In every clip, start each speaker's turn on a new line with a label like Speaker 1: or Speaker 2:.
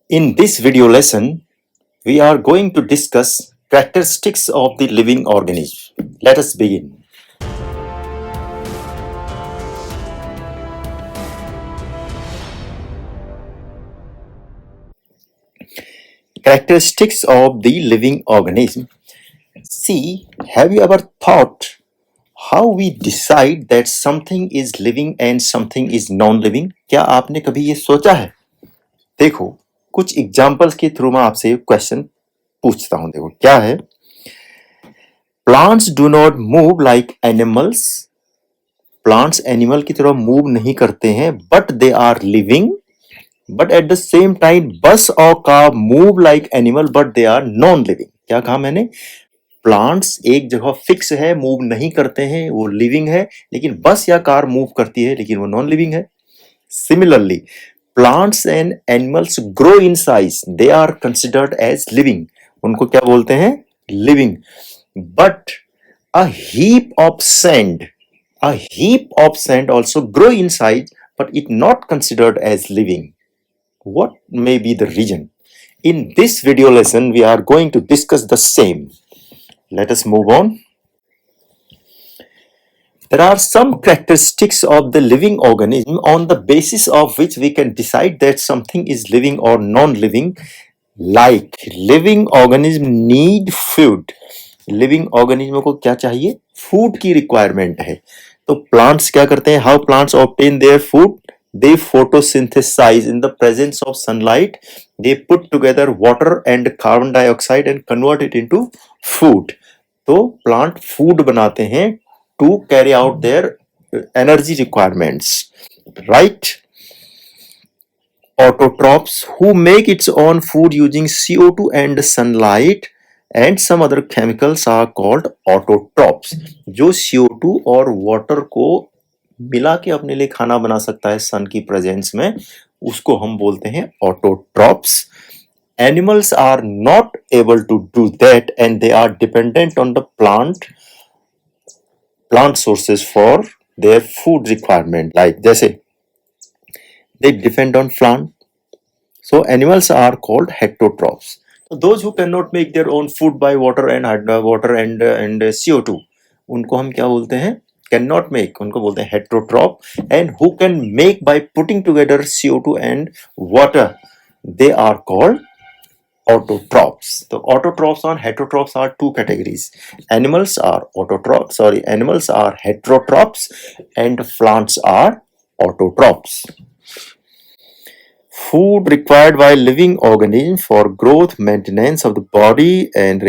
Speaker 1: In this video lesson, we are going to discuss characteristics of the living organism. Let us begin. Characteristics of the living organism. See, have you ever thought how we decide that something is living and something is non-living? क्या आपने कभी ये सोचा है? देखो, कुछ examples के through मैं आपसे क्वेश्चन पूछता हूं. देखो क्या है. Plants do not move like animals. Plants animal की तरह मूव नहीं करते हैं, but they are living. But at the same time bus और car move like animal, but they are non living. क्या कहा मैंने? प्लांट्स एक जगह फिक्स है, मूव नहीं करते हैं, वो लिविंग है. लेकिन बस या कार मूव करती है, लेकिन वो नॉन लिविंग है. Similarly, plants and animals grow in size, they are considered as living. उनको क्या बोलते हैं? Living. But a heap of sand also grow in size, but it not considered as living. What may be the reason? In this video lesson, we are going to discuss the same. Let us move on. There are some characteristics of the living organism on the basis of which we can decide that something is living or non-living. Like living organism need food. Living organism को क्या चाहिए? Food की requirement है. तो plants क्या करते हैं? How plants obtain their food? They photosynthesize in the presence of sunlight. They put together water and carbon dioxide and convert it into food. तो प्लांट फूड बनाते हैं to carry out their energy requirements, right? Autotrophs who make its own food using CO2 and sunlight and some other chemicals are called autotrophs. जो CO2 और water को मिला के अपने लिए खाना बना सकता है सन की प्रेजेंस में, उसको हम बोलते हैं autotrophs. Animals are not able to do that and they are dependent on the plant sources for their food requirement. Like जैसे they depend on plant. So animals are called heterotrophs. So those who cannot make their own food by water and CO2, उनको हम क्या बोलते हैं? Cannot make, उनको बोलते हैं heterotroph. And who can make by putting together CO2 and water, they are called autotrophs. So autotrophs and heterotrophs are two categories. Animals are heterotrophs and plants are autotrophs. Food required by living organism for growth, maintenance of the body and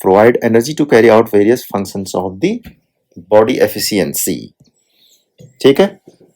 Speaker 1: provide energy to carry out various functions of the body efficiency. ठीक है?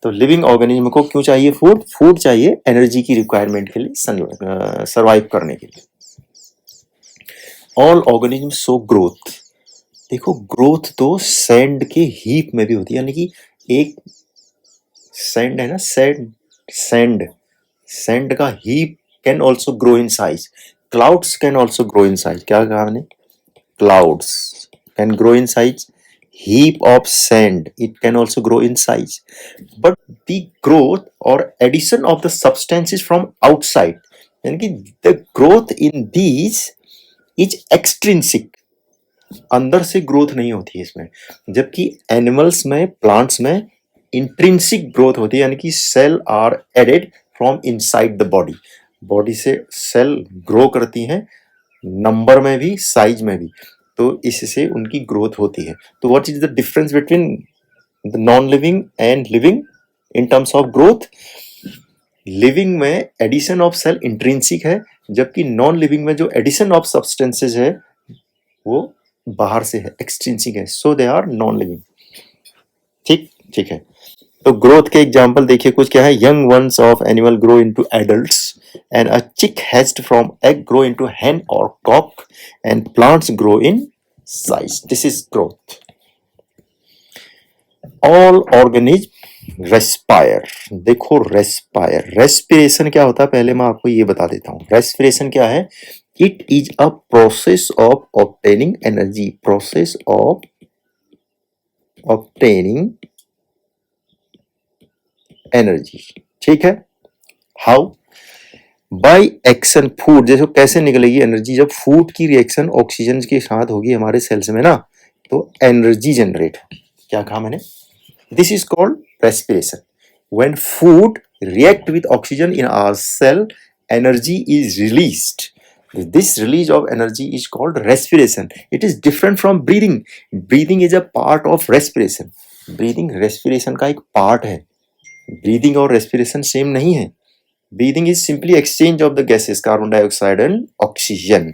Speaker 1: तो living organism को क्यों चाहिए food? Food चाहिए energy की requirement के लिए, सर्वाइव करने के लिए. All organism show growth. देखो ग्रोथ तो सैंड के हीप में भी होती है, यानी कि एक सैंड है ना, सैंड का heap can also grow in size. Clouds can also grow in size. क्या कहा मैंने? Clouds can grow in size. heap of sand, it can also grow in size, but the growth or addition of the substances from outside, यानी कि the growth in these is extrinsic, अंदर से growth नहीं होती है इसमें. जबकि animals में, प्लांट्स में इंट्रिंसिक ग्रोथ होती है, यानी कि cell are added from inside the body. Body से सेल ग्रो करती हैं, नंबर में भी, साइज में भी. तो इससे उनकी ग्रोथ होती है. तो what is the difference between the non living and living in terms of growth? Living में एडिशन ऑफ सेल इंट्रिंसिक है, जबकि नॉन लिविंग में जो एडिशन ऑफ सब्सटेंसेज है वो बाहर से है, एक्सट्रिंसिक है. सो दे आर नॉन लिविंग. ठीक है. तो ग्रोथ के एग्जांपल देखिए कुछ क्या है. Young ones of animal grow into adults and a chick hatched from egg grow into hen or cock and plants grow in size. This is growth. All organisms respire. देखो respiration क्या होता है पहले मैं आपको ये बता देता हूँ. respiration क्या है? It is a process of obtaining energy. Process of obtaining energy. ठीक है? How? बाय एक्शन फूड, जैसे कैसे निकलेगी एनर्जी, जब फूड की रिएक्शन ऑक्सीजन के साथ होगी हमारे सेल्स में ना, तो एनर्जी जनरेट। क्या कहा मैंने? This is called respiration. When food react with oxygen in our cell, energy is released. This release of energy is called respiration. It is different from breathing. Breathing is a part of respiration. Breathing respiration का एक part है. Breathing और respiration same नहीं है. Breathing is simply exchange of the gases carbon dioxide and oxygen,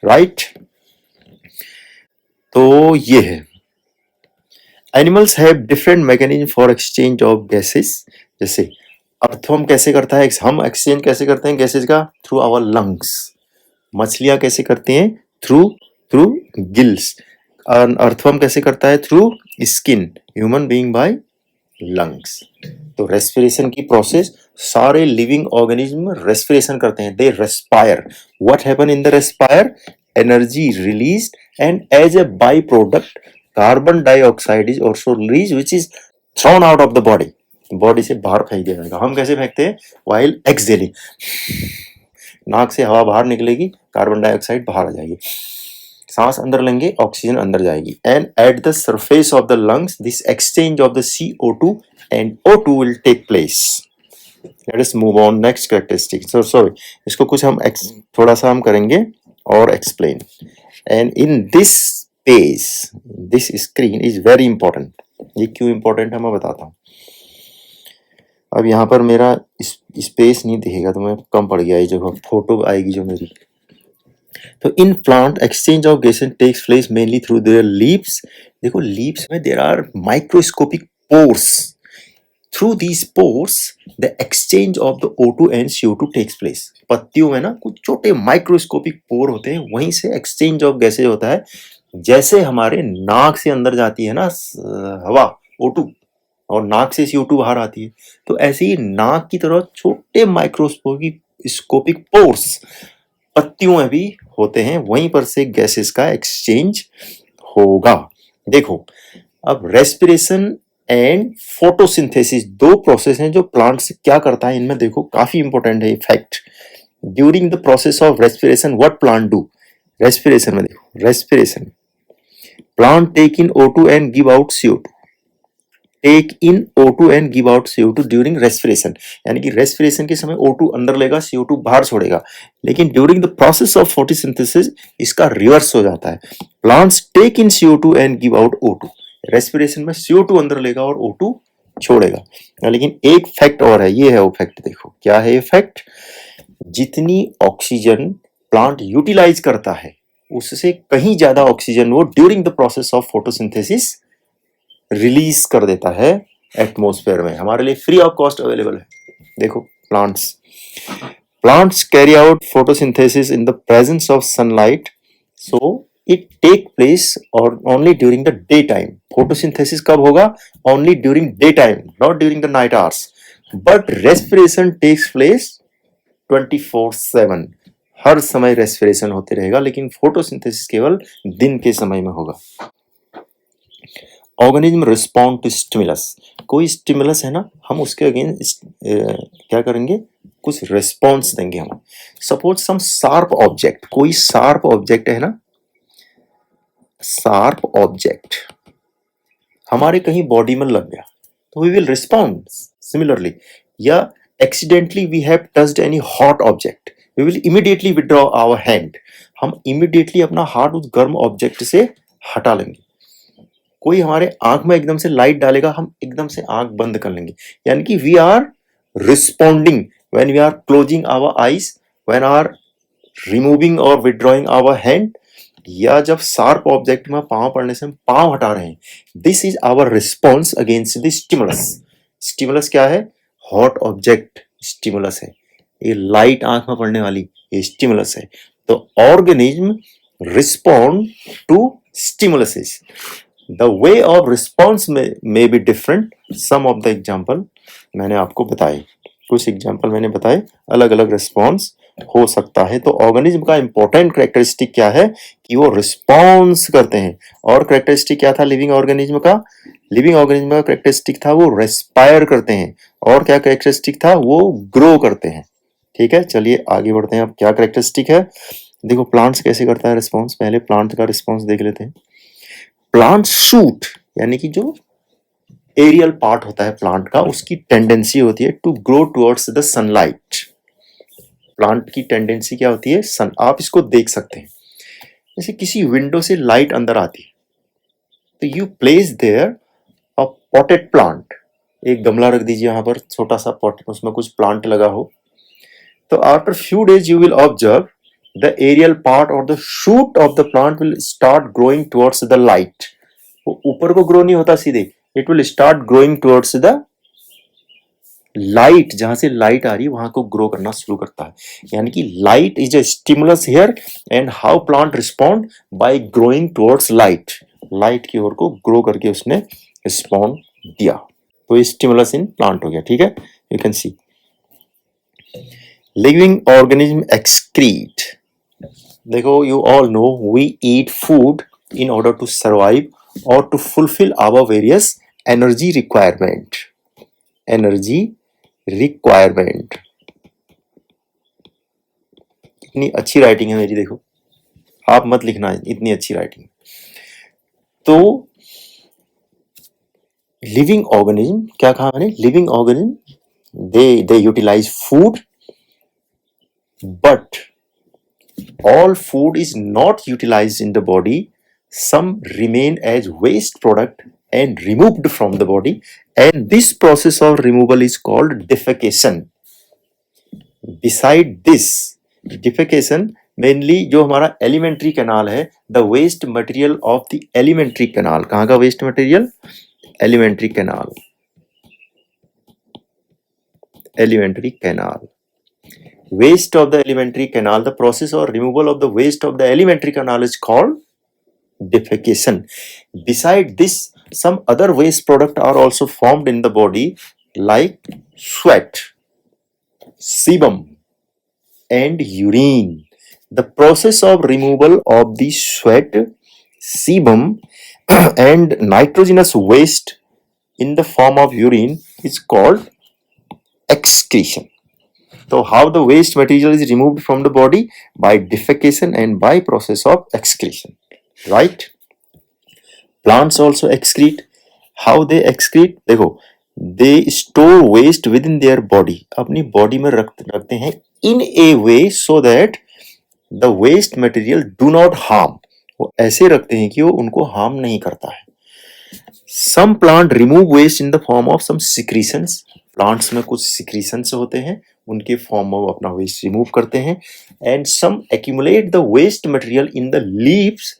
Speaker 1: right? तो ये है. Animals have different mechanism for exchange of gases. जैसे अर्थवर्म कैसे करता है, हम एक्सचेंज कैसे करते हैं गैसेज का? Through our lungs. मछलियां कैसे करती हैं? Through through gills. अर्थवर्म कैसे करता है? Through skin. Human being by lungs. तो रेस्पिरेशन की प्रोसेस, सारे लिविंग ऑर्गेनिज्म रेस्पिरेशन करते हैं, they respire. What happen in the respire? Energy released and as a by product carbon dioxide is also released which is thrown out of the body. Body से बाहर फेंक दिया जाएगा। हम कैसे फेंकते हैं? वाइल एक्सहेलिंग, नाक से हवा बाहर निकलेगी, कार्बन डाइऑक्साइड बाहर आ जाएगी, सांस अंदर लेंगे, ऑक्सीजन अंदर जाएगी। And at the surface of the lungs this exchange of the CO2 and O2 will take place. Let us move on next characteristic. Sorry, इसको कुछ हम थोड़ा सा हम करेंगे और explain. And in this page, this screen is very important. ये क्यों इंपॉर्टेंट है मैं बताता हूँ। अब यहाँ पर मेरा स्पेस नहीं दिखेगा तो मैं कम पड़ गया, ये जो फोटो आएगी जो मेरी। तो in plant exchange of gases takes place mainly through their leaves. देखो लीव्स में there are microscopic pores. Through these pores the exchange of the O2 and CO2 takes place. पत्तियों में ना कुछ छोटे माइक्रोस्कोपिक पोर होते हैं, वहीं से एक्सचेंज ऑफ गैसेज होता है। जैसे हमारे नाक से अंदर जाती है ना हवा O2 और नाक से CO2 बाहर आती है, तो ऐसे ही नाक की तरह छोटे माइक्रोस्कोपिक पोर्स पत्तियों में भी होते हैं, वहीं पर से गैसेस का एक्सचेंज होगा। देखो अब रेस्पिरेशन एंड फोटोसिंथेसिस दो प्रोसेस हैं जो प्लांट से क्या करता है, इनमें देखो काफी इंपॉर्टेंट है fact. During the process of respiration what plant do? Respiration में देखो, respiration plant take in O2 and give out CO2। Take in O2 and give out CO2 during respiration, यानी कि रेस्पिरेशन के समय O2 अंदर लेगा, CO2 बाहर छोड़ेगा। लेकिन during the process of photosynthesis इसका रिवर्स हो जाता है। Plants take in CO2 and give out O2। Respiration में CO2 अंदर लेगा और O2 छोड़ेगा। लेकिन एक फैक्ट और है, ये है वो फैक्ट। देखो क्या है ये फैक्ट? जितनी ऑक्सीजन प्लांट यूटिलाइज करता है उससे कहीं ज्यादा ऑक्सीजन वो during the process of photosynthesis release कर देता है एटमॉस्फेयर में, हमारे लिए फ्री ऑफ कॉस्ट अवेलेबल है। देखो plants carry out photosynthesis in the presence of sunlight, so it take place और only during the day time. Photosynthesis कब होगा? Only during day time, not during the night hours. But respiration takes place 24/7, हर समय respiration होते रहेगा, लेकिन photosynthesis केवल दिन के समय में होगा। ऑर्गेनिज्म रिस्पॉन्ड टू स्टिमुलस, कोई स्टिमुलस है ना, हम उसके अगेंस्ट क्या करेंगे? कुछ रिस्पॉन्स देंगे हम। सपोज सम शार्प ऑब्जेक्ट, कोई शार्प ऑब्जेक्ट है ना, शार्प ऑब्जेक्ट हमारे कहीं बॉडी में लग गया तो वी विल रिस्पॉन्ड सिमिलरली। या accidentally we have touched any hot object, we will immediately withdraw our hand, हम इमीडिएटली अपना हाथ उस गर्म ऑब्जेक्ट से हटा लेंगे। कोई हमारे आंख में एकदम से लाइट डालेगा, हम एकदम से आंख बंद कर लेंगे। यानी कि we are responding when we are closing our eyes, when are removing और विथड्रॉइंग आवर हैंड, या जब शार्प ऑब्जेक्ट में पांव पड़ने से हम पांव हटा रहे हैं। This is our response against the stimulus. Stimulus क्या है? हॉट ऑब्जेक्ट स्टिमुलस है, ये लाइट आंख में पड़ने वाली ये स्टिमुलस है। तो organism respond to stimuluses. The way of response may be different. Some of the example मैंने आपको बताए, कुछ एग्जाम्पल मैंने बताए, अलग अलग रिस्पॉन्स हो सकता है। तो ऑर्गेनिज्म का इंपॉर्टेंट कैरेक्टरिस्टिक क्या है कि वो रिस्पॉन्स करते हैं। और कैरेक्टरिस्टिक क्या था लिविंग ऑर्गेनिज्म का? लिविंग ऑर्गेनिज्म का कैरेक्टरिस्टिक था वो रेस्पायर करते हैं। और क्या कैरेक्टरिस्टिक था? वो ग्रो करते हैं। ठीक है, चलिए आगे बढ़ते हैं। अब क्या करेक्टरिस्टिक है, देखो प्लांट्स कैसे करता है रिस्पॉन्स। पहले प्लांट का रिस्पॉन्स देख लेते हैं। प्लांट शूट, यानी कि जो एरियल पार्ट होता है प्लांट का, उसकी टेंडेंसी होती है to grow towards the sunlight. Plant की टेंडेंसी क्या होती है, सन। आप इसको देख सकते हैं, जैसे किसी विंडो से लाइट अंदर आती है, तो you place there a potted plant, एक गमला रख दीजिए यहाँ पर, छोटा सा पॉट, उसमें कुछ प्लांट लगा हो, तो after few days you will observe the aerial part और the shoot of the plant will start growing towards the light. वो ऊपर को ग्रो नहीं होता सीधे, it will start growing towards the light, जहां से लाइट आ रही है वहां को ग्रो करना शुरू करता है। यानी कि light is a stimulus here, and how plant respond, bye growing towards light. Light की ओर को ग्रो करके उसने रिस्पॉन्ड दिया, तो स्टिमुलस इन प्लांट हो गया। ठीक है, you can see living organism excrete. देखो, you all know we eat food in order to survive और to fulfil our various energy requirement. Energy requirement, इतनी अच्छी राइटिंग है मेरी, देखो आप मत लिखना, इतनी अच्छी राइटिंग। तो लिविंग ऑर्गेनिज्म, क्या कहा मैंने, living organism they utilise food, but all food is not utilized in the body. Some remain as waste product and removed from the body, and this process of removal is called defecation. Beside this, defecation mainly जो हमारा alimentary canal है, the waste material of the elementary canal, कहाँ का waste material, elementary canal, elementary canal, waste of the elementary canal, the process or removal of the waste of the elementary canal is called defecation. Beside this, some other waste products are also formed in the body, like sweat, sebum, and urine. The process of removal of the sweat, sebum, and nitrogenous waste in the form of urine is called excretion. So how the waste material is removed from the body, by defecation and by process of excretion, right? Plants also excrete. How they excrete, देखो, they store waste within their body, अपनी body में रखते हैं in a way so that the waste material do not harm. वो ऐसे रखते हैं कि वो उनको हार्म नहीं करता है। Some plant remove waste in the form of some secretions. Plants में कुछ सिक्रीशंस होते हैं, उनके फॉर्म में वो अपना वेस्ट रिमूव करते हैं। And some accumulate the waste material in the leaves,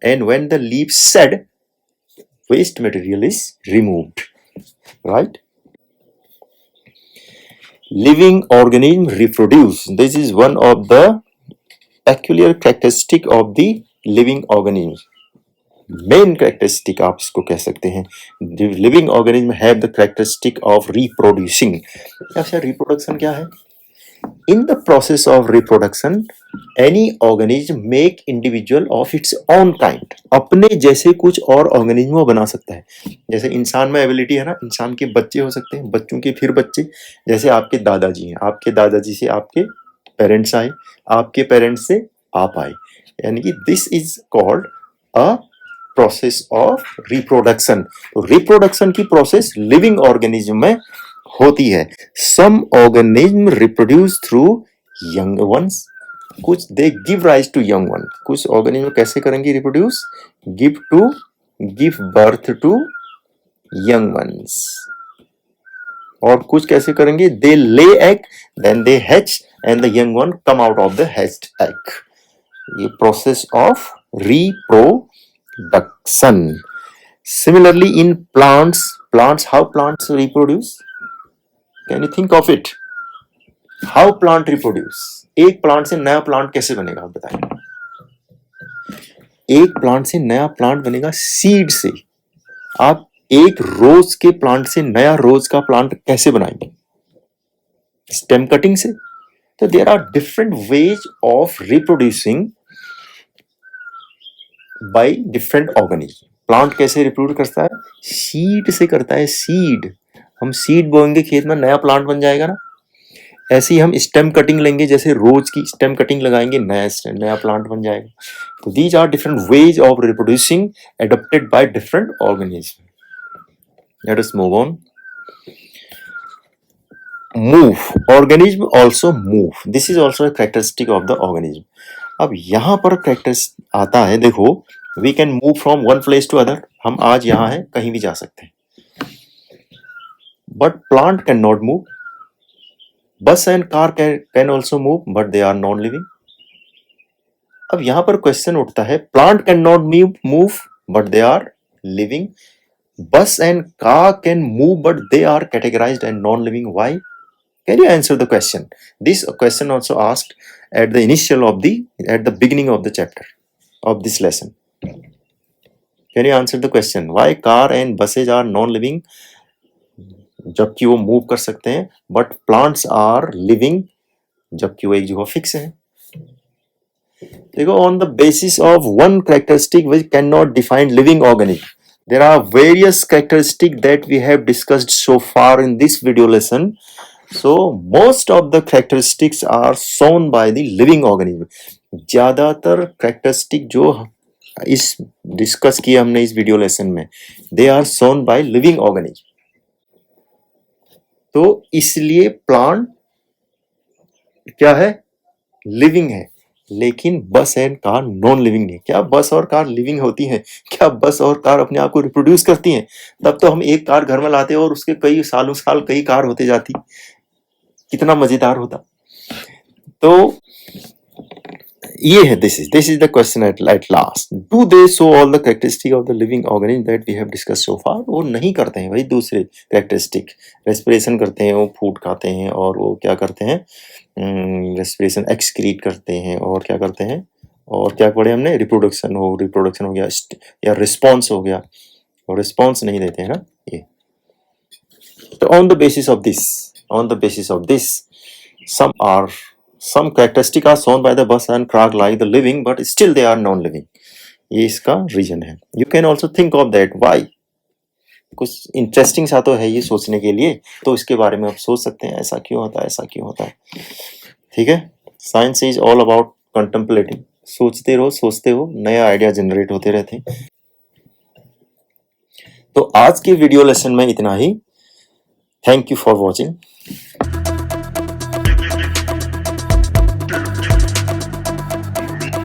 Speaker 1: and when the leaves shed, waste material is removed, right? Living organism reproduce, this is one of the peculiar characteristic of the living organism. Main characteristic आप इसको कह सकते हैं। Living organism have the characteristic of reproducing. अच्छा, reproduction क्या है? In the process of reproduction, any organism make individual of its own kind. अपने जैसे कुछ और ऑर्गेनिज्म बना सकता है। जैसे इंसान में एबिलिटी है ना, इंसान के बच्चे हो सकते हैं, बच्चों के फिर बच्चे। जैसे आपके दादाजी हैं, आपके दादाजी से आपके पेरेंट्स आए, आपके पेरेंट्स से आप आए, यानी कि this is called a process of reproduction. तो रिप्रोडक्शन की प्रोसेस लिविंग ऑर्गेनिज्म में होती है। Some organism reproduce through young ones, कुछ they give rise to young one. कुछ ऑर्गेनिज्म कैसे करेंगे reproduce? Give birth to young ones. और कुछ कैसे करेंगे? They lay egg, then they hatch, and the young one come out of the hatched egg. ये process of reproduction. Similarly, in plants, how plants reproduce? Can you think of it? How plant reproduce? एक plant से नया plant कैसे बनेगा, आप बताएं? एक plant से नया प्लांट बनेगा सीड से। आप एक रोज के प्लांट से नया रोज का प्लांट कैसे बनाएंगे? स्टेम कटिंग से। तो there are different ways of reproducing by different organism. Plant कैसे रिप्रोड्यूस करता है? सीड से करता है। सीड, हम सीड बोएंगे खेत में, नया प्लांट बन जाएगा ना। ऐसे ही हम स्टेम कटिंग लेंगे, जैसे रोज की स्टेम कटिंग लगाएंगे, नया प्लांट बन जाएगा. तो these are different ways of reproducing adopted by different organisms. Let us move on. Move. Organism also move. This is also a characteristic of the organism. अब यहाँ पर characters आता है, देखो, we can move from one place to other. हम आज यहाँ हैं, कहीं भी जा सकते हैं. But plant cannot move. Bus and car can also move, but they are non-living. अब यहाँ पर क्वेश्चन उठता है, plant cannot move, but they are living. Bus and car can move, but they are categorized and non-living. Why? Can you answer the question? This question also asked at the beginning of the chapter of this lesson. Can you answer the question? Why car and buses are non-living? जबकि वो move कर सकते हैं, but plants are living, जबकि वो एक जगह fix है. देखो, on the basis of one characteristic we cannot define living organism. There are various characteristics that we have discussed so far in this video lesson. So most of the characteristics are shown by the living organism. ज्यादातर characteristic जो इस discuss किए हमने इस video lesson में, they are shown by living organism. तो इसलिए plant क्या है? लिविंग है. लेकिन बस एंड कार नॉन लिविंग नहीं. क्या बस और कार लिविंग होती हैं? क्या बस और कार अपने आप को रिप्रोड्यूस करती हैं? तब तो हम एक कार घर में लाते और उसके कई सालों साल कई कार होते जाती, कितना मजेदार होता. तो ये है, this is the question at last. Do they show all the characteristic of the living organism that we have discuss so far? वो नहीं करते हैं भाई. दूसरे कैरेक्टरिस्टिक, रेस्पिरेशन करते हैं, वो फूड खाते हैं, और वो क्या करते हैं, रेस्पिरेशन एक्सक्रीट करते हैं, और क्या करते हैं, और क्या पढ़े हमने, रिप्रोडक्शन हो गया, या रिस्पॉन्स हो गया, और रिस्पॉन्स नहीं देते हैं ना ये. तो on the basis of this some characteristics are shown by the bus and car like the living, but still they are non-living. ये इसका रीजन है. You can also think of that. Why? कुछ इंटरेस्टिंग सा तो है ये सोचने के लिए, तो इसके बारे में आप सोच सकते हैं, ऐसा क्यों होता है. ठीक है. Science is all about contemplating. सोचते रहो, नया आइडिया जनरेट होते रहते हैं. तो आज के वीडियो लेसन में इतना ही. Thank you for watching.